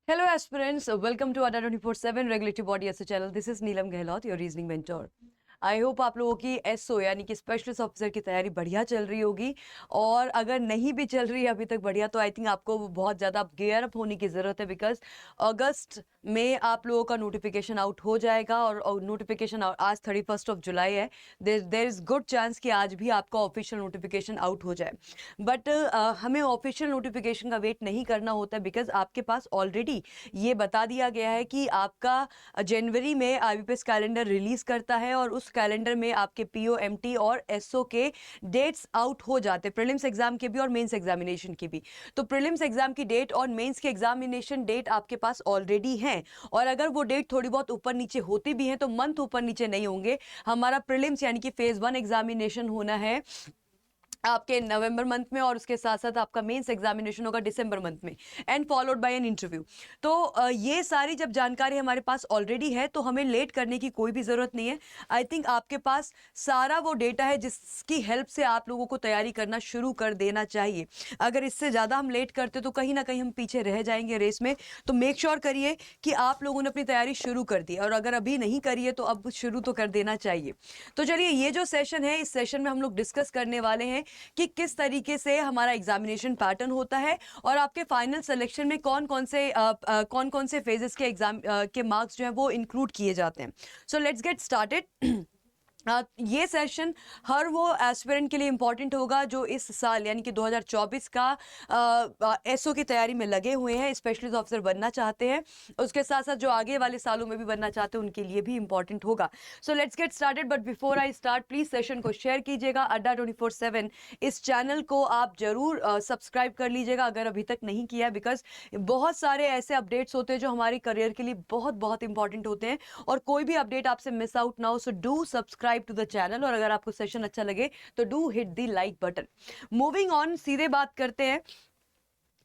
Hello aspirants, welcome to Adda 24/7 Regulatory Body Essay channel. This is Neelam Gehlot, your reasoning mentor. I hope आप लोगों की SO यानी कि specialist officer की तैयारी बढ़िया चल रही होगी, और अगर नहीं भी चल रही है अभी तक बढ़िया, तो आई थिंक आपको बहुत ज़्यादा गेयर अप होने की ज़रूरत है, बिकॉज अगस्त में आप लोगों का नोटिफिकेशन आउट हो जाएगा, और नोटिफिकेशन आज 31 जुलाई है. देर इज़ गुड चांस कि आज भी आपका ऑफिशियल नोटिफिकेशन आउट हो जाए. बट हमें ऑफिशियल नोटिफिकेशन का वेट नहीं करना होता, बिकॉज आपके पास ऑलरेडी ये बता दिया गया है कि आपका जनवरी में आईबीपीएस कैलेंडर रिलीज करता है, और उस कैलेंडर में आपके पीओ, एमटी और एसओ के डेट्स आउट हो जाते हैं, प्रीलिम्स एग्जाम के भी और मेंस एग्जामिनेशन की भी. तो प्रीलिम्स एग्जाम की डेट और मेंस के एग्जामिनेशन डेट आपके पास ऑलरेडी हैं, और अगर वो डेट थोड़ी बहुत ऊपर नीचे होती भी हैं तो मंथ ऊपर नीचे नहीं होंगे. हमारा प्रीलिम्स यानी कि फेज 1 एग्जामिनेशन होना है आपके नवंबर मंथ में, और उसके साथ साथ आपका मेंस एग्जामिनेशन होगा दिसंबर मंथ में, and followed by an interview. तो ये सारी जब जानकारी हमारे पास ऑलरेडी है तो हमें लेट करने की कोई भी ज़रूरत नहीं है. आई थिंक आपके पास सारा वो डेटा है जिसकी हेल्प से आप लोगों को तैयारी करना शुरू कर देना चाहिए. अगर इससे ज़्यादा हम लेट करते तो कहीं ना कहीं हम पीछे रह जाएंगे रेस में. तो मेक श्योर करिए कि आप लोगों ने अपनी तैयारी शुरू कर दी, और अगर अभी नहीं करी है तो अब शुरू तो कर देना चाहिए. तो चलिए, ये जो सेशन है, इस सेशन में हम लोग डिस्कस करने वाले हैं कि किस तरीके से हमारा एग्जामिनेशन पैटर्न होता है, और आपके फाइनल सिलेक्शन में कौन कौन से फेजेस के एग्जाम के मार्क्स जो हैं वो इंक्लूड किए जाते हैं. So let's get started. ये सेशन हर वो एस्पिरेंट के लिए इम्पॉर्टेंट होगा जो इस साल यानी कि 2024 का एसओ की तैयारी में लगे हुए हैं, स्पेशलिस्ट ऑफिसर बनना चाहते हैं. उसके साथ साथ जो आगे वाले सालों में भी बनना चाहते हैं उनके लिए भी इम्पॉर्टेंट होगा. So let's get started. But before I start, please session को शेयर कीजिएगा. अड्डा 24/7 इस चैनल को आप जरूर सब्सक्राइब कर लीजिएगा अगर अभी तक नहीं किया, बिकॉज बहुत सारे ऐसे अपडेट्स होते हैं जो हमारे करियर के लिए बहुत बहुत इंपॉर्टेंट होते हैं, और कोई भी अपडेट आपसे मिस आउट ना हो. So do subscribe to the channel, और अगर आपको सेशन अच्छा लगे तो do hit the like button. Moving on, सीधे बात करते हैं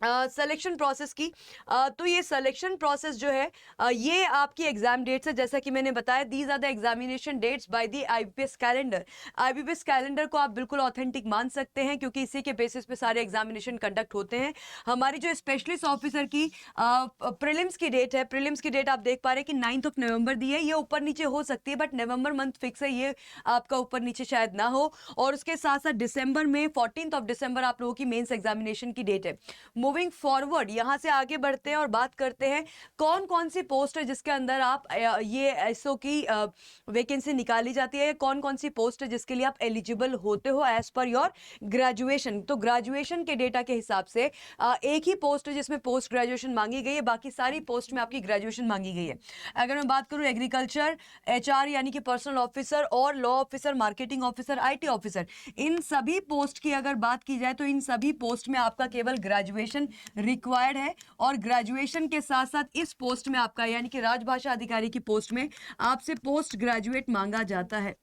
सिलेक्शन प्रोसेस की. तो ये सिलेक्शन प्रोसेस जो है, ये आपकी एग्जाम डेट्स है. जैसा कि मैंने बताया, these are the examination dates by the IBPS calendar. IBPS calendar को आप बिल्कुल ऑथेंटिक मान सकते हैं, क्योंकि इसी के बेसिस पे सारे एग्जामिनेशन कंडक्ट होते हैं. हमारी जो स्पेशलिस्ट ऑफिसर की प्रीलिम्स की डेट है, प्रीलिम्स की डेट आप देख पा रहे हैं कि 9 नवंबर दी है. ये ऊपर नीचे हो सकती है, बट नवंबर मंथ फिक्स है, ये आपका ऊपर नीचे शायद ना हो. और उसके साथ साथ दिसंबर में 14 दिसंबर आप लोगों की मेंस एग्जामिनेशन की डेट है. मूविंग फॉरवर्ड, यहां से आगे बढ़ते हैं और बात करते हैं कौन कौन सी पोस्ट है जिसके अंदर आप ये एसओ की वैकेंसी निकाली जाती है, कौन कौन सी पोस्ट है जिसके लिए आप एलिजिबल होते हो एज पर योर ग्रेजुएशन. तो ग्रेजुएशन के डेटा के हिसाब से एक ही पोस्ट है जिसमें पोस्ट ग्रेजुएशन मांगी गई है, बाकी सारी पोस्ट में आपकी ग्रेजुएशन मांगी गई है. अगर मैं बात करूं एग्रीकल्चर, एचआर यानी कि पर्सनल ऑफिसर, और law officer, marketing officer, IT officer, इन सभी पोस्ट की अगर बात की जाए तो इन सभी पोस्ट में आपका केवल ग्रेजुएशन रिक्वायर्ड है. और ग्रेजुएशन के साथ साथ इस पोस्ट में आपका यानी कि राजभाषा अधिकारी की पोस्ट में आपसे पोस्ट ग्रेजुएट मांगा जाता है.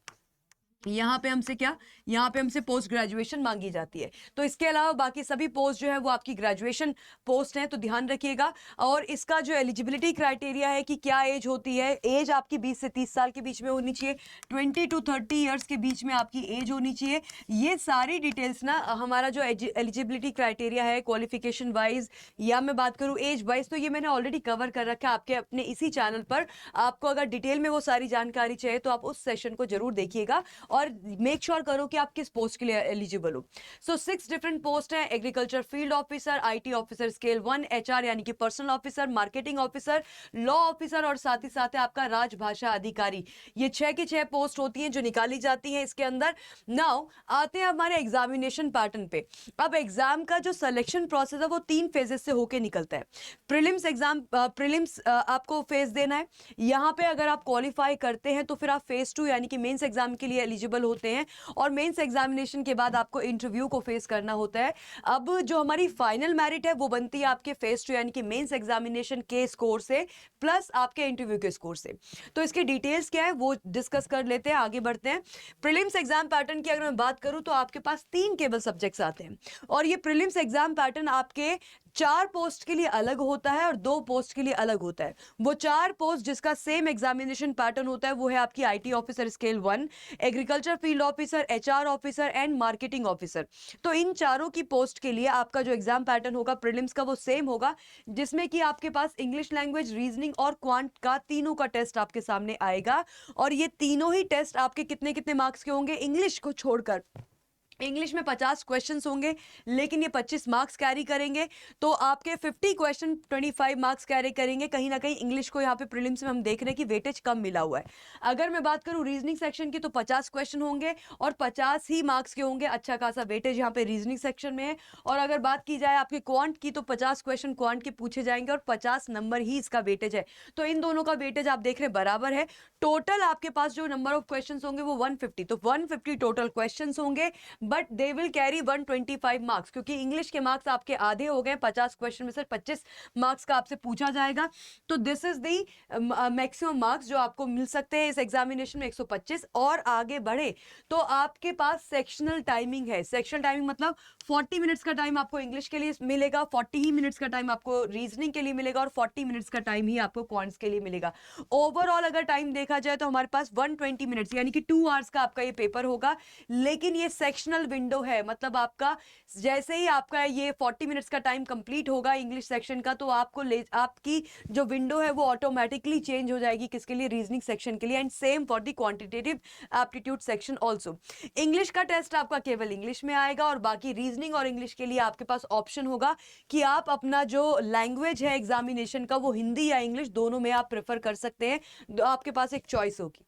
यहाँ पे हमसे पोस्ट ग्रेजुएशन मांगी जाती है. तो इसके अलावा बाकी सभी पोस्ट जो है वो आपकी ग्रेजुएशन पोस्ट हैं, तो ध्यान रखिएगा. और इसका जो एलिजिबिलिटी क्राइटेरिया है कि क्या एज होती है, एज आपकी 20 से 30 साल के बीच में होनी चाहिए, 20 to 30 ईयर्स के बीच में आपकी एज होनी चाहिए. ये सारी डिटेल्स ना हमारा जो एलिजिबिलिटी क्राइटेरिया है क्वालिफिकेशन वाइज, या मैं बात करूँ एज वाइज, तो ये मैंने ऑलरेडी कवर कर रखा है आपके अपने इसी चैनल पर. आपको अगर डिटेल में वो सारी जानकारी चाहिए तो आप उस सेशन को जरूर देखिएगा, और मेक श्योर करो कि आप किस पोस्ट के लिए एलिजिबल हो. सो 6 डिफरेंट पोस्ट हैं: agriculture field officer, IT officer scale 1, HR यानी कि personal officer, marketing officer, law officer, और साथ ही साथ है आपका राजभाषा अधिकारी. ये 6 की 6 पोस्ट होती हैं जो निकाली जाती हैं इसके अंदर. नाउ आते हैं हमारे एग्जामिनेशन पैटर्न पे. अब एग्जाम का जो सिलेक्शन प्रोसेस है वो 3 फेजेस से होके निकलता है. प्रीलिम्स एग्जाम, प्रीलिम्स आपको फेज देना है. यहाँ पे अगर आप क्वालिफाई करते हैं तो फिर आप फेज 2 यानी कि मेंस एग्जाम के लिए एलिजिबल होते हैं, और मेंस एग्जामिनेशन के बाद आपको इंटरव्यू को फेस करना होता है. अब जो हमारी फाइनल मेरिट है वो बनती है आपके फेज 2 यानी कि मेंस एग्जामिनेशन के स्कोर से प्लस आपके इंटरव्यू के स्कोर से. तो इसकी डिटेल्स क्या है वो डिस्कस कर लेते हैं, आगे बढ़ते हैं. प्रीलिम्स एग्जाम पैटर्न की अगर मैं बात करूं तो आपके पास 3 केवल सब्जेक्ट्स आते हैं, और ये प्रीलिम्स एग्जाम पैटर्न आपके 4 पोस्ट के लिए अलग होता है और 2 पोस्ट के लिए अलग होता है. वो 4 पोस्ट जिसका सेम एग्जामिनेशन पैटर्न होता है वो है आपकी IT officer scale 1, agriculture field officer, HR officer and marketing officer. तो इन चारों की पोस्ट के लिए आपका जो एग्जाम पैटर्न होगा प्रीलिम्स का वो सेम होगा, जिसमें कि आपके पास इंग्लिश लैंग्वेज, रीजनिंग और क्वांट का तीनों का टेस्ट आपके सामने आएगा। और ये तीनों ही टेस्ट आपके कितने कितने मार्क्स के होंगे, इंग्लिश को छोड़कर इंग्लिश में 50 क्वेश्चंस होंगे, लेकिन ये 25 मार्क्स कैरी करेंगे। तो आपके 50 क्वेश्चन 25 मार्क्स कैरी करेंगे। कहीं ना कहीं इंग्लिश को यहाँ पे प्रीलिम्स में हम देख रहे हैं कि वेटेज कम मिला हुआ है। अगर मैं बात करूँ रीजनिंग सेक्शन की तो 50 क्वेश्चन होंगे और 50 ही मार्क्स के होंगे। अच्छा खासा वेटेज यहाँ पे रीजनिंग सेक्शन में है। और अगर बात की जाए आपके क्वांट की तो 50 क्वेश्चन क्वांट के पूछे जाएंगे और 50 नंबर ही इसका वेटेज है। तो इन दोनों का वेटेज आप देख रहे हैं बराबर है। टोटल आपके पास जो नंबर ऑफ क्वेश्चन होंगे वो 150, तो 150 टोटल क्वेश्चन होंगे, but they will carry 125 marks, क्योंकि इंग्लिश के मार्क्स आपके आधे हो गए। 50 क्वेश्चन में से 25 मार्क्स का आपसे पूछा जाएगा। तो this is the maximum marks जो आपको मिल सकते हैं इस एग्जामिनेशन में, 125। और आगे बढ़े तो आपके पास सेक्शनल टाइमिंग है। सेक्शनल टाइमिंग मतलब 40 मिनट्स का टाइम आपको इंग्लिश के लिए मिलेगा, 40 ही मिनट्स का टाइम आपको रीजनिंग के लिए मिलेगा और 40 मिनट्स का टाइम ही आपको क्वांट्स के लिए मिलेगा। ओवरऑल अगर टाइम देखा जाए तो हमारे पास 120 मिनट्स यानी कि 2 आवर्स का आपका ये पेपर होगा। लेकिन ये सेक्शनल विंडो है, मतलब आपका जैसे ही आपका ये 40 मिनट्स का टाइम कंप्लीट होगा इंग्लिश सेक्शन का, तो आपकी जो विंडो है वो ऑटोमेटिकली चेंज हो जाएगी किसके लिए, रीजनिंग सेक्शन के लिए। And same for the quantitative aptitude section also. English का टेस्ट आपका केवल इंग्लिश में आएगा और बाकी रीजनिंग और इंग्लिश के लिए आपके पास ऑप्शन होगा कि आप अपना जो लैंग्वेज है एग्जामिनेशन का वो हिंदी या इंग्लिश दोनों में आप प्रेफर कर सकते हैं। आपके पास एक चॉइस होगी।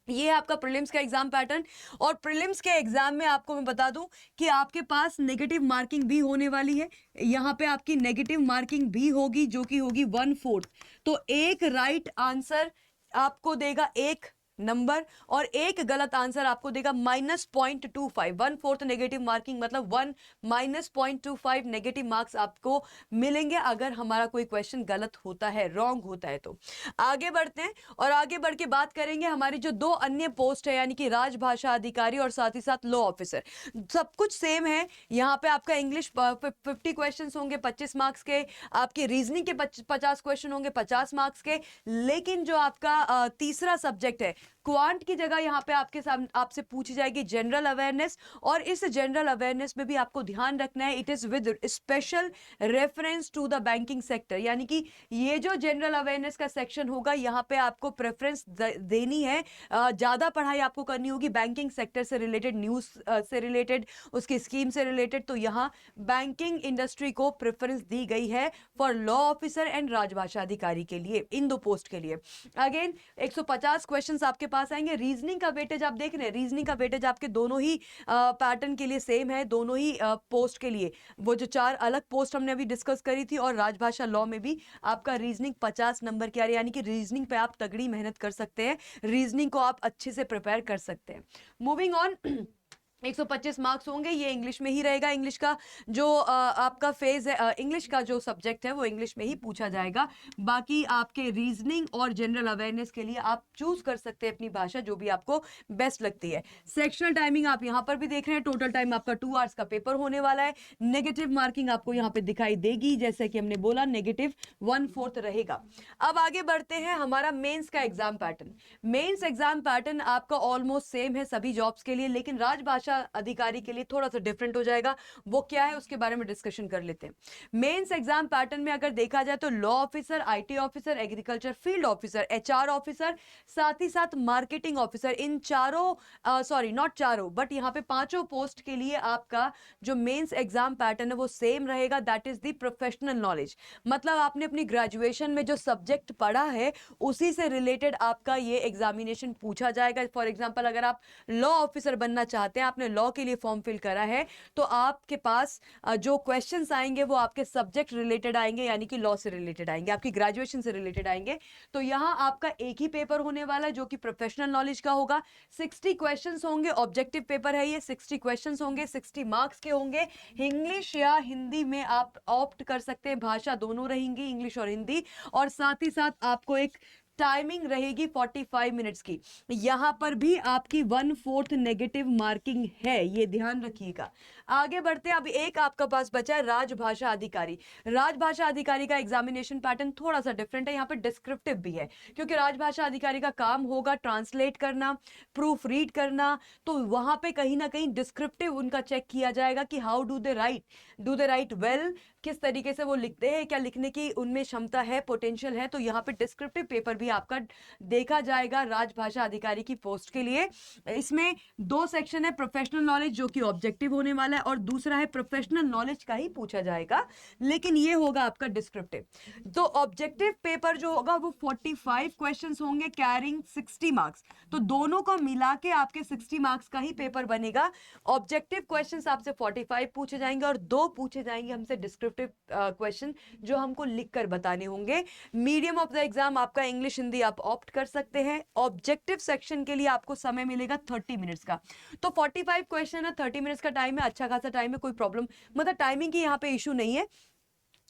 ये है आपका प्रीलिम्स का एग्जाम पैटर्न। और प्रीलिम्स के एग्जाम में आपको मैं बता दूं कि आपके पास नेगेटिव मार्किंग भी होने वाली है। यहाँ पे आपकी नेगेटिव मार्किंग भी होगी जो कि होगी 1/4। तो एक राइट आंसर आपको देगा 1 नंबर और एक गलत आंसर आपको देगा -0.25। 1/4 नेगेटिव मार्किंग मतलब 1 -0.25 नेगेटिव मार्क्स आपको मिलेंगे अगर हमारा कोई क्वेश्चन गलत होता है, रॉन्ग होता है। तो आगे बढ़ते हैं और आगे बढ़ के बात करेंगे हमारी जो 2 अन्य पोस्ट है, यानी कि राजभाषा अधिकारी और साथ ही साथ लॉ ऑफिसर। सब कुछ सेम है। यहाँ पे आपका इंग्लिश 50 क्वेश्चन होंगे 25 मार्क्स के, आपके रीजनिंग के 50 क्वेश्चन होंगे 50 मार्क्स के। लेकिन जो आपका तीसरा सब्जेक्ट है क्वांट की जगह यहाँ पे आपसे पूछी जाएगी जनरल अवेयरनेस। और इस जनरल अवेयरनेस में भी आपको ध्यान रखना है it is with special reference to the banking sector, यानी कि ये जो जनरल अवेयरनेस का सेक्शन होगा यहाँ पे आपको प्रेफरेंस देनी है। ज्यादा पढ़ाई आपको करनी होगी बैंकिंग सेक्टर से रिलेटेड, न्यूज से रिलेटेड, उसकी स्कीम से रिलेटेड। तो यहाँ बैंकिंग इंडस्ट्री को प्रेफरेंस दी गई है फॉर लॉ ऑफिसर एंड राजभाषा अधिकारी के लिए, इन 2 पोस्ट के लिए। अगेन 150 क्वेश्चंस आपके पास आएंगे। रीजनिंग का वेटेज आप देख रहे हैं, रीजनिंग का वेटेज आपके दोनों ही पैटर्न के लिए सेम है, दोनों ही पोस्ट के लिए। वो जो 4 अलग पोस्ट हमने अभी डिस्कस करी थी और राजभाषा लॉ में भी आपका रीजनिंग 50 नंबर की आ रही है, यानी कि रीजनिंग पे आप तगड़ी मेहनत कर सकते हैं, रीजनिंग को आप अच्छे से प्रिपेयर कर सकते हैं। मूविंग ऑन 125 मार्क्स होंगे, ये इंग्लिश में ही रहेगा। इंग्लिश का जो आपका फेज है, इंग्लिश का जो सब्जेक्ट है वो इंग्लिश में ही पूछा जाएगा। बाकी आपके रीजनिंग और जनरल अवेयरनेस के लिए आप चूज कर सकते हैं अपनी भाषा जो भी आपको बेस्ट लगती है। सेक्शनल टाइमिंग आप यहाँ पर भी देख रहे हैं, टोटल टाइम आपका 2 आवर्स का पेपर होने वाला है। नेगेटिव मार्किंग आपको यहाँ पे दिखाई देगी, जैसे कि हमने बोला नेगेटिव 1/4 रहेगा। अब आगे बढ़ते हैं हमारा मेंस का exam pattern. Mains exam pattern आपका ऑलमोस्ट सेम है सभी जॉब्स के लिए, लेकिन राजभाषा अधिकारी के लिए थोड़ा सा डिफरेंट हो जाएगा। वो क्या है उसके बारे में डिस्कशन कर लेते हैं। मेंस एग्जाम पैटर्न में अगर देखा जाए तो law officer, IT officer, agriculture field officer, HR officer, साथ ही साथ मार्केटिंग ऑफिसर, इन चारों सॉरी नॉट चारों बट यहाँ पे 5 पोस्ट के लिए आपका जो मेंस एग्जाम पैटर्न है वो सेम रहेगा। That is the professional knowledge, मतलब आपने अपनी ग्रेजुएशन में जो सब्जेक्ट पढ़ा है उसी से रिलेटेड आपका ये एग्जामिनेशन पूछा जाएगा। फॉर एग्जाम्पल अगर आप लॉ ऑफिसर बनना चाहते हैं, आपने लॉ के लिए फॉर्म फिल करा है, तो आपके पास जो क्वेश्चंस आएंगे वो आपके सब्जेक्ट रिलेटेड आएंगे, यानी कि लॉ से रिलेटेड आएंगे, आपकी ग्रेजुएशन से रिलेटेड आएंगे। तो यहां आपका एक ही पेपर होने वाला है जो कि प्रोफेशनल नॉलेज का होगा। 60 क्वेश्चंस होंगे, ऑब्जेक्टिव पेपर है ये। 60 क्वेश्चंस होंगे, 60 मार्क्स के होंगे। इंग्लिश या हिंदी में आप ऑप्ट कर सकते हैं, भाषा दोनों रहेंगी, इंग्लिश और हिंदी। और साथ ही साथ आपको एक टाइमिंग रहेगी 45 मिनट्स की। यहां पर भी आपकी 1/4 नेगेटिव मार्किंग है, ये ध्यान रखिएगा। आगे बढ़ते हैं। अब एक आपका पास बचा है राजभाषा अधिकारी। राजभाषा अधिकारी का एग्जामिनेशन पैटर्न थोड़ा सा डिफरेंट है, यहाँ पे डिस्क्रिप्टिव भी है, क्योंकि राजभाषा अधिकारी का काम होगा ट्रांसलेट करना, प्रूफ रीड करना, तो वहां पे कहीं ना कहीं डिस्क्रिप्टिव उनका चेक किया जाएगा कि how do they right well, किस तरीके से वो लिखते हैं, क्या लिखने की उनमें क्षमता है, पोटेंशियल है। तो यहाँ पे डिस्क्रिप्टिव पेपर भी आपका देखा जाएगा राजभाषा अधिकारी की पोस्ट के लिए। इसमें दो सेक्शन है, प्रोफेशनल नॉलेज जो कि ऑब्जेक्टिव होने वाला है, और दूसरा है प्रोफेशनल नॉलेज का ही पूछा जाएगा, लेकिन ये होगा आपका डिस्क्रिप्टिव। तो ऑब्जेक्टिव पेपर जो होगा वो 45 क्वेश्चंस होंगे कैरिंग 60 मार्क्स, तो दोनों को मिला के आपके 60 मार्क्स का ही पेपर बनेगा। ऑब्जेक्टिव क्वेश्चंस आपसे 45 पूछे जाएंगे और 2 पूछे जाएंगे हमसे डिस्क्रिप्टिव क्वेश्चन जो हमको लिखकर बताने होंगे। मीडियम ऑफ द एग्जाम आपका इंग्लिश हिंदी आप ऑप्ट कर सकते हैं। ऑब्जेक्टिव सेक्शन के लिए आपको समय मिलेगा 30 मिनट्स का। तो 45 क्वेश्चन है, 30 मिनट्स का टाइम है, अच्छा खासा टाइम है, कोई प्रॉब्लम मतलब टाइमिंग की यहाँ पे इशू नहीं है।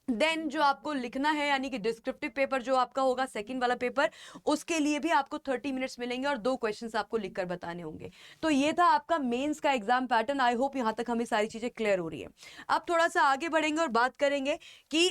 देन जो आपको लिखना है यानी कि डिस्क्रिप्टिव पेपर जो आपका होगा सेकंड वाला पेपर, उसके लिए भी आपको 30 मिनट्स मिलेंगे और 2 क्वेश्चंस आपको लिखकर बताने होंगे। तो ये था आपका मेंस का एग्जाम पैटर्न। आई होप यहां तक हमें सारी चीजें क्लियर हो रही है। अब थोड़ा सा आगे बढ़ेंगे और बात करेंगे कि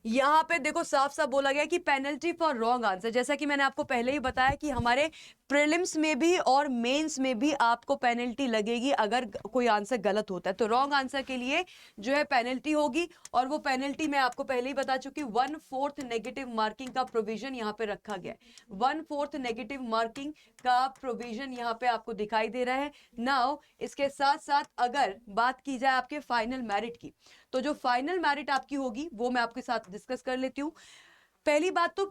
यहां पे देखो साफ साफ बोला गया कि पेनल्टी फॉर रॉन्ग आंसर, जैसा कि मैंने आपको पहले ही बताया कि हमारे प्रीलिम्स में भी और मेंस में भी आपको पेनल्टी लगेगी अगर कोई आंसर गलत होता है। तो रॉन्ग आंसर के लिए जो है पेनल्टी होगी, और वो पेनल्टी मैं आपको पहले ही बता चुकी, 1/4 नेगेटिव मार्किंग का प्रोविजन यहाँ पे रखा गया है। 1/4 नेगेटिव मार्किंग का प्रोविजन यहाँ पे आपको दिखाई दे रहा है। नाउ इसके साथ साथ अगर बात की जाए आपके फाइनल मेरिट की, तो जो फाइनल मेरिट आपकी होगी वो मैं आपके साथ डिस्कस कर लेती हूँ। पहली बात तो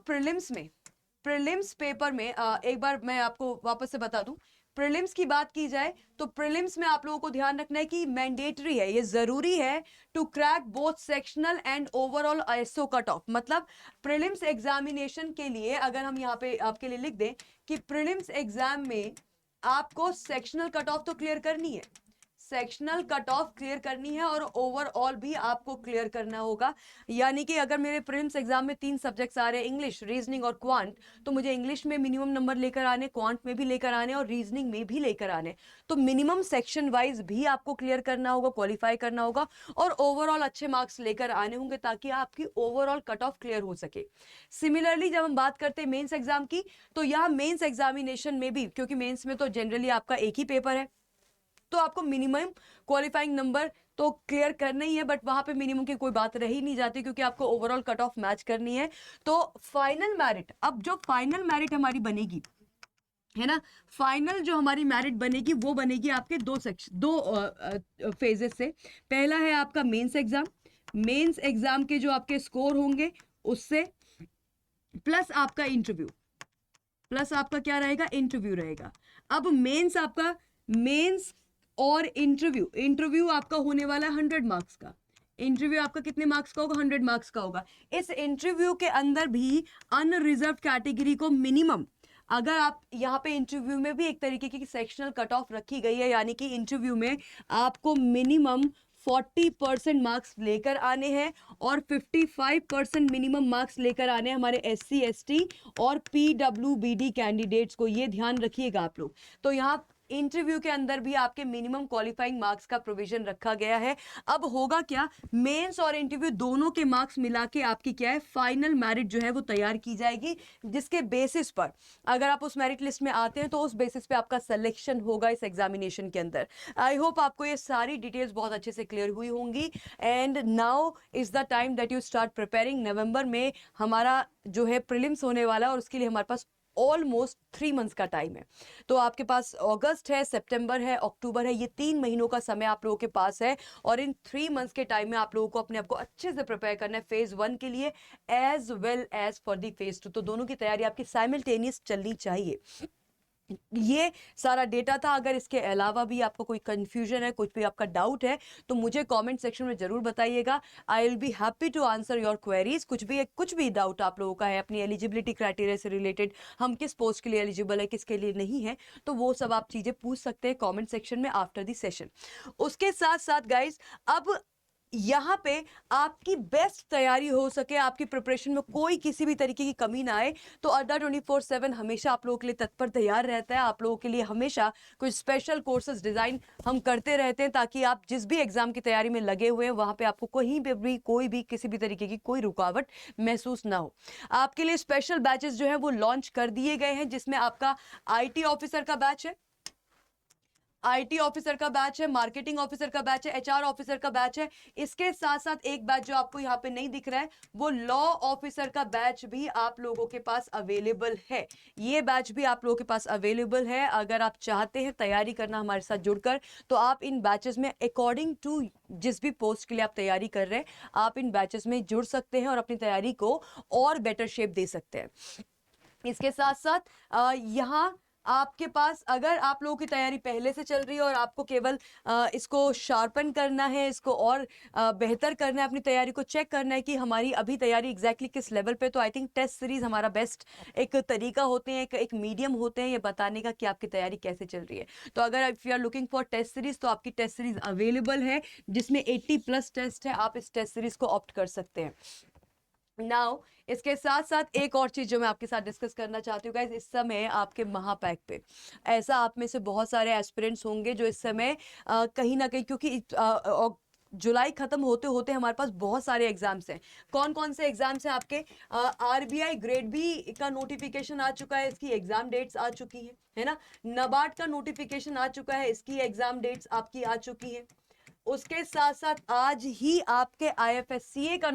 प्रीलिम्स पेपर में एक बार मैं आपको वापस से बता दूं, प्रीलिम्स की बात की जाए तो प्रीलिम्स में आप लोगों को ध्यान रखना है कि मैंडेटरी है, ये जरूरी है to crack both sectional and overall ISO cut off. मतलब प्रीलिम्स एग्जामिनेशन के लिए अगर हम यहाँ पे आपके लिए लिख दें कि प्रीलिम्स एग्जाम में आपको सेक्शनल कट ऑफ तो क्लियर करनी है, सेक्शनल कट ऑफ क्लियर करनी है, और ओवरऑल भी आपको क्लियर करना होगा। यानी कि अगर मेरे प्रीलिम्स एग्जाम में 3 सब्जेक्ट्स आ रहे हैं, इंग्लिश, रीजनिंग और क्वांट, तो मुझे इंग्लिश में मिनिमम नंबर लेकर आने, क्वांट में भी लेकर आने और रीजनिंग में भी लेकर आने। तो मिनिमम सेक्शन वाइज भी आपको क्लियर करना होगा, क्वालिफाई करना होगा, और ओवरऑल अच्छे मार्क्स लेकर आने होंगे ताकि आपकी ओवरऑल कट ऑफ क्लियर हो सके। सिमिलरली जब हम बात करते हैं मेंस एग्जाम की, तो यहाँ मेंस एग्जामिनेशन में भी, क्योंकि मेंस में तो जनरली आपका एक ही पेपर है, तो आपको मिनिमम क्वालिफाइंग नंबर तो क्लियर करना ही है, बट वहां पे मिनिमम की कोई बात रही नहीं जाती क्योंकि आपको ओवरऑल कट ऑफ मैच करनी है। तो फाइनल मेरिट, अब जो फाइनल मेरिट हमारी बनेगी है ना, फाइनल जो हमारी मेरिट बनेगी वो बनेगी आपके दो फेजेस से। पहला है आपका मेंस एग्जाम, मेंस एग्जाम के जो आपके स्कोर होंगे उससे, प्लस आपका इंटरव्यू, प्लस आपका क्या रहेगा, इंटरव्यू रहेगा। अब मेंस आपका, मेंस और इंटरव्यू आपका होने वाला है 100 मार्क्स का। इंटरव्यू आपका कितने मार्क्स का होगा, 100 मार्क्स का होगा। इस इंटरव्यू के अंदर भी अनरिजर्व कैटेगरी को मिनिमम, अगर आप यहाँ पे इंटरव्यू में भी एक तरीके की सेक्शनल कट ऑफ रखी गई है, यानी कि इंटरव्यू में आपको मिनिमम 40% मार्क्स लेकर आने हैं और 55% मिनिमम मार्क्स लेकर आने हैं हमारे SC ST और PWBD कैंडिडेट्स को, ये ध्यान रखिएगा आप लोग। तो यहाँ इंटरव्यू के अंदर भी आपके मिनिमम क्वालिफाइंग मार्क्स का प्रोविजन रखा गया है। अब होगा क्या, मेंस और इंटरव्यू दोनों के मार्क्स मिला के आपकी क्या है, फाइनल मेरिट जो है वो तैयार की जाएगी, जिसके बेसिस पर अगर आप उस मेरिट लिस्ट में आते हैं तो उस बेसिस पे आपका सिलेक्शन होगा इस एग्जामिनेशन के अंदर। आई होप आपको ये सारी डिटेल्स बहुत अच्छे से क्लियर हुई होंगी। And now is the time that you start preparing. नवंबर में हमारा जो है प्रीलिम्स होने वाला है और उसके लिए हमारे पास ऑलमोस्ट 3 मंथ्स का टाइम है। तो आपके पास अगस्त है, सितंबर है, अक्टूबर है, ये 3 महीनों का समय आप लोगों के पास है, और इन 3 मंथ्स के टाइम में आप लोगों को अपने आप को अच्छे से प्रिपेयर करना है फेज 1 के लिए as well as for the phase 2। तो दोनों की तैयारी आपकी साइमल्टेनियस चलनी चाहिए। ये सारा डेटा था। अगर इसके अलावा भी आपको कोई कंफ्यूजन है, कुछ भी आपका डाउट है, तो मुझे कमेंट सेक्शन में जरूर बताइएगा। I will be happy to answer your queries. कुछ भी डाउट आप लोगों का है अपनी एलिजिबिलिटी क्राइटेरिया से रिलेटेड, हम किस पोस्ट के लिए एलिजिबल है, किसके लिए नहीं है, तो वो सब आप चीजें पूछ सकते हैं कॉमेंट सेक्शन में आफ्टर द सेशन। उसके साथ साथ गाइज, अब यहाँ पे आपकी बेस्ट तैयारी हो सके, आपकी प्रिपरेशन में कोई किसी भी तरीके की कमी ना आए, तो अड्डा 24/7 हमेशा आप लोगों के लिए तत्पर तैयार रहता है। आप लोगों के लिए हमेशा कुछ स्पेशल कोर्सेज डिज़ाइन हम करते रहते हैं, ताकि आप जिस भी एग्जाम की तैयारी में लगे हुए हैं वहाँ पे आपको कहीं पे भी कोई भी किसी भी तरीके की कोई रुकावट महसूस ना हो। आपके लिए स्पेशल बैचेस जो है वो लॉन्च कर दिए गए हैं, जिसमें आपका IT ऑफिसर का बैच है, IT ऑफिसर का बैच है, मार्केटिंग ऑफिसर का बैच है, HR ऑफिसर का बैच है। इसके साथ साथ एक बैच जो आपको यहाँ पे नहीं दिख रहा है, वो लॉ ऑफिसर का बैच भी आप लोगों के पास अवेलेबल है। ये बैच भी आप लोगों के पास अवेलेबल है। अगर आप चाहते हैं तैयारी करना हमारे साथ जुड़कर, तो आप इन बैचेस में अकॉर्डिंग टू जिस भी पोस्ट के लिए आप तैयारी कर रहे हैं, आप इन बैचेस में जुड़ सकते हैं और अपनी तैयारी को और बेटर शेप दे सकते हैं। इसके साथ साथ यहाँ आपके पास, अगर आप लोगों की तैयारी पहले से चल रही है और आपको केवल इसको शार्पन करना है, इसको और बेहतर करना है, अपनी तैयारी को चेक करना है कि हमारी अभी तैयारी एग्जैक्टली किस लेवल पे, तो आई थिंक टेस्ट सीरीज हमारा बेस्ट एक तरीका होते हैं, एक मीडियम होते हैं ये बताने का कि आपकी तैयारी कैसे चल रही है। तो अगर if you are looking for test series, तो आपकी टेस्ट सीरीज अवेलेबल है, जिसमें 80+ टेस्ट है। आप इस टेस्ट सीरीज को ऑप्ट कर सकते हैं। नाउ इसके साथ साथ एक और चीज जो मैं आपके साथ डिस्कस करना चाहती हूँ गाइस, इस समय आपके महापैक पे ऐसा आप में से बहुत सारे एस्पिरेंट्स होंगे जो इस समय कहीं ना कहीं, क्योंकि जुलाई खत्म होते होते हमारे पास बहुत सारे एग्जाम्स हैं। कौन कौन से एग्जाम्स हैं आपके? RBI ग्रेड बी का नोटिफिकेशन आ चुका है, इसकी एग्जाम डेट्स आ चुकी है ना। NABARD का नोटिफिकेशन आ चुका है, इसकी एग्जाम डेट्स आपकी आ चुकी है। उसके साथ साथ आज ही आपके IFSCA का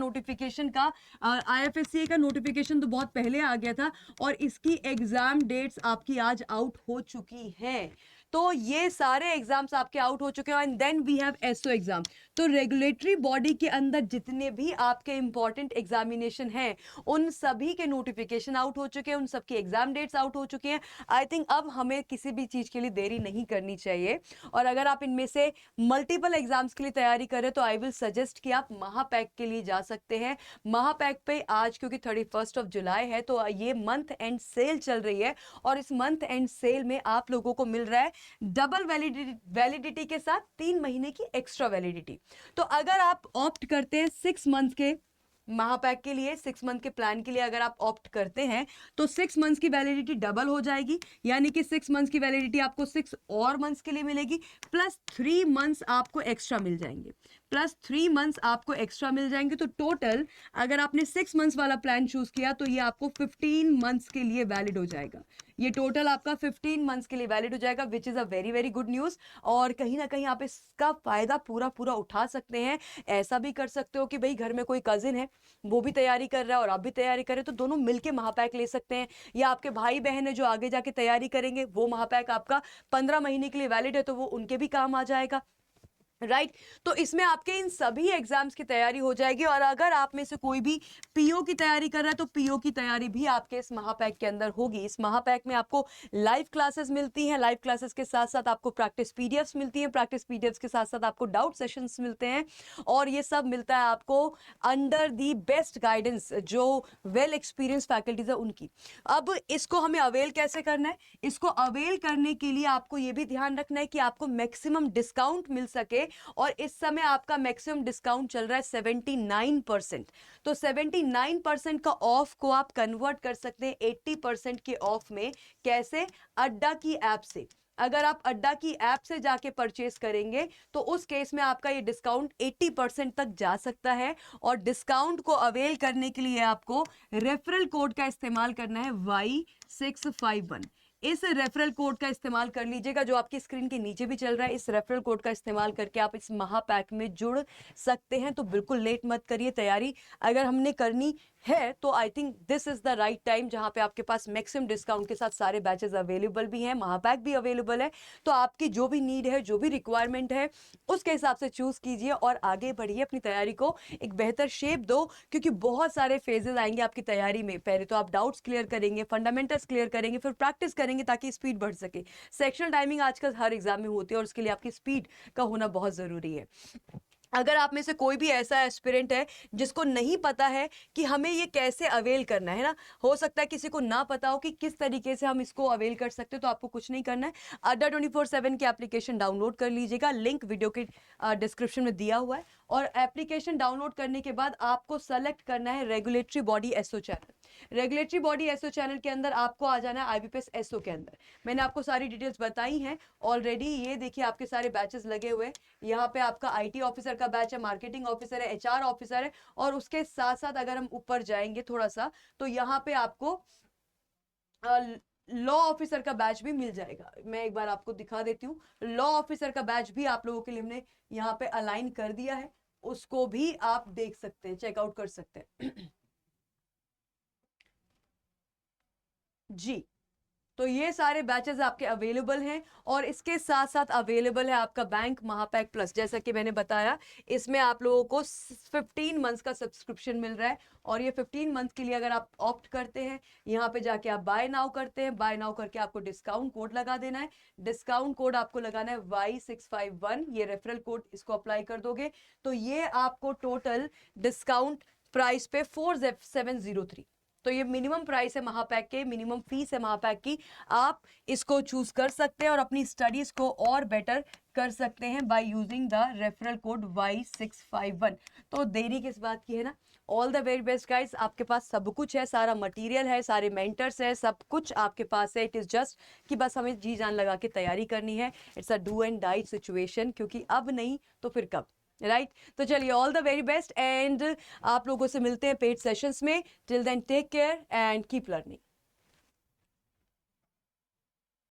नोटिफिकेशन तो बहुत पहले आ गया था, और इसकी एग्जाम डेट्स आपकी आज आउट हो चुकी हैं। तो ये सारे एग्जाम्स आपके आउट हो चुके हैं। And then we have SO exam. तो रेगुलेटरी बॉडी के अंदर जितने भी आपके इंपॉर्टेंट एग्जामिनेशन हैं, उन सभी के नोटिफिकेशन आउट हो चुके हैं, उन सबकी एग्जाम डेट्स आउट हो चुकी हैं। आई थिंक अब हमें किसी भी चीज के लिए देरी नहीं करनी चाहिए। और अगर आप इनमें से मल्टीपल एग्जाम्स के लिए तैयारी करें, तो आई विल सजेस्ट कि आप महापैक के लिए जा सकते हैं। महापैक पे आज क्योंकि 31 जुलाई है, तो ये मंथ एंड सेल चल रही है, और इस मंथ एंड सेल में आप लोगों को मिल रहा है डबल वैलिडिटी के साथ 3 महीने की एक्स्ट्रा वैलिडिटी। तो अगर आप ऑप्ट करते हैं 6 मंथ के महापैक के लिए, 6 मंथ के प्लान के लिए अगर आप ऑप्ट करते हैं, तो 6 मंथ्स की वैलिडिटी डबल हो जाएगी, यानी कि 6 मंथ्स की वैलिडिटी आपको 6 और मंथ्स के लिए मिलेगी, प्लस 3 मंथ्स आपको एक्स्ट्रा मिल जाएंगे, तो टोटल अगर आपने 6 मंथ्स वाला प्लान चूज किया, तो ये आपको 15 मंथ्स के लिए वैलिड हो जाएगा। ये टोटल आपका 15 मंथ्स के लिए वैलिड हो जाएगा, which is a very very good news. और कहीं ना कहीं आप इसका फायदा पूरा उठा सकते हैं। ऐसा भी कर सकते हो कि भाई घर में कोई कजिन है, वो भी तैयारी कर रहा है और आप भी तैयारी करें, तो दोनों मिलके महापैक ले सकते हैं। या आपके भाई बहन है जो आगे जाके तैयारी करेंगे, वो महापैक आपका 15 महीने के लिए वैलिड है, तो वो उनके भी काम आ जाएगा, राइट तो इसमें आपके इन सभी एग्जाम्स की तैयारी हो जाएगी। और अगर आप में से कोई भी पीओ की तैयारी कर रहा है, तो पीओ की तैयारी भी आपके इस महापैक के अंदर होगी। इस महापैक में आपको लाइव क्लासेस मिलती हैं, लाइव क्लासेस के साथ साथ आपको प्रैक्टिस पीडीएफ्स मिलती हैं, प्रैक्टिस पीडीएफ्स के साथ साथ आपको डाउट सेशंस मिलते हैं, और ये सब मिलता है आपको अंडर दी बेस्ट गाइडेंस जो वेल एक्सपीरियंस फैकल्टीज है उनकी। अब इसको हमें अवेल कैसे करना है? इसको अवेल करने के लिए आपको ये भी ध्यान रखना है कि आपको मैक्सिमम डिस्काउंट मिल सके, और इस समय आपका मैक्सिमम डिस्काउंट चल रहा है 79%। तो 79% का ऑफ को आप कन्वर्ट कर सकते हैं 80% के ऑफ में। कैसे? अड्डा की ऐप से। अगर आप अड्डा की ऐप से जाके परचेस करेंगे, तो उस केस में आपका ये डिस्काउंट 80% तक जा सकता है। और डिस्काउंट को अवेल करने के लिए आपको रेफरल कोड का इस्तेमाल करना है Y651। इस रेफरल कोड का इस्तेमाल कर लीजिएगा, जो आपकी स्क्रीन के नीचे भी चल रहा है। इस रेफरल कोड का इस्तेमाल करके आप इस महापैक में जुड़ सकते हैं। तो बिल्कुल लेट मत करिए, तैयारी अगर हमने करनी है तो I think this is the right time, जहां पे आपके पास मैक्सिमम डिस्काउंट के साथ सारे बैचेस अवेलेबल भी हैं, महापैक भी अवेलेबल है। तो आपकी जो भी नीड है, जो भी रिक्वायरमेंट है, उसके हिसाब से चूज कीजिए और आगे बढ़िए, अपनी तैयारी को एक बेहतर शेप दो, क्योंकि बहुत सारे फेजेस आएंगे आपकी तैयारी में। पहले तो आप डाउट्स क्लियर करेंगे, फंडामेंटल्स क्लियर करेंगे, फिर प्रैक्टिस करेंगे ताकि स्पीड बढ़ सके। सेक्शनल टाइमिंग आजकल हर एग्जाम में होती है, और उसके लिए आपकी स्पीड का होना बहुत जरूरी है। अगर आप में से कोई भी ऐसा एस्पिरेंट है जिसको नहीं पता है कि हमें ये कैसे अवेल करना है ना, हो सकता है किसी को ना पता हो कि किस तरीके से हम इसको अवेल कर सकते हैं, तो आपको कुछ नहीं करना है, अड्डा 24/7 की एप्लीकेशन डाउनलोड कर लीजिएगा, लिंक वीडियो के डिस्क्रिप्शन में दिया हुआ है। और एप्लीकेशन डाउनलोड करने के बाद आपको सेलेक्ट करना है regulatory body SO channel. Regulatory body SO channel के अंदर आपको आ जाना है आईबीपीएस एसओ के अंदर। मैंने आपको सारी डिटेल्स बताई हैं ऑलरेडी। ये देखिए आपके सारे बैचेस लगे हुए हैं। यहाँ पे आपका आईटी ऑफिसर का बैच है, मार्केटिंग ऑफिसर है, एचआर ऑफिसर है, और उसके साथ साथ अगर हम ऊपर जाएंगे थोड़ा सा तो यहाँ पे आपको लॉ ऑफिसर का बैच भी मिल जाएगा। मैं एक बार आपको दिखा देती हूँ, लॉ ऑफिसर का बैच भी आप लोगों के लिए हमने यहाँ पे अलाइन कर दिया है, उसको भी आप देख सकते हैं, चेकआउट कर सकते हैं। जी, तो ये सारे बैचेस आपके अवेलेबल हैं, और इसके साथ साथ अवेलेबल है आपका बैंक महापैक प्लस। जैसा कि मैंने बताया, इसमें आप लोगों को 15 मंथ्स का सब्सक्रिप्शन मिल रहा है, और ये 15 मंथ के लिए अगर आप ऑप्ट करते हैं, यहाँ पे जाके आप बाय नाउ करते हैं, बाय नाउ करके आपको डिस्काउंट कोड लगा देना है। डिस्काउंट कोड आपको लगाना है Y651, ये रेफरल कोड, इसको अप्लाई कर दोगे तो ये आपको टोटल डिस्काउंट प्राइस पे 4703। तो ये मिनिमम प्राइस है महापैक के, मिनिमम फीस है महापैक की। आप इसको चूज कर सकते हैं और अपनी स्टडीज को और बेटर कर सकते हैं by using the referral code Y651। तो देरी किस बात की है ना। All the very best guys, आपके पास सब कुछ है, सारा मटेरियल है, सारे मेंटर्स है, सब कुछ आपके पास है। इट इज जस्ट कि बस हमें जी जान लगा के तैयारी करनी है। It's a do and die situation, क्योंकि अब नहीं तो फिर कब, राइट तो चलिए, all the very best, and आप लोगों से मिलते हैं पेड सेशंस में। Till then take care and keep learning.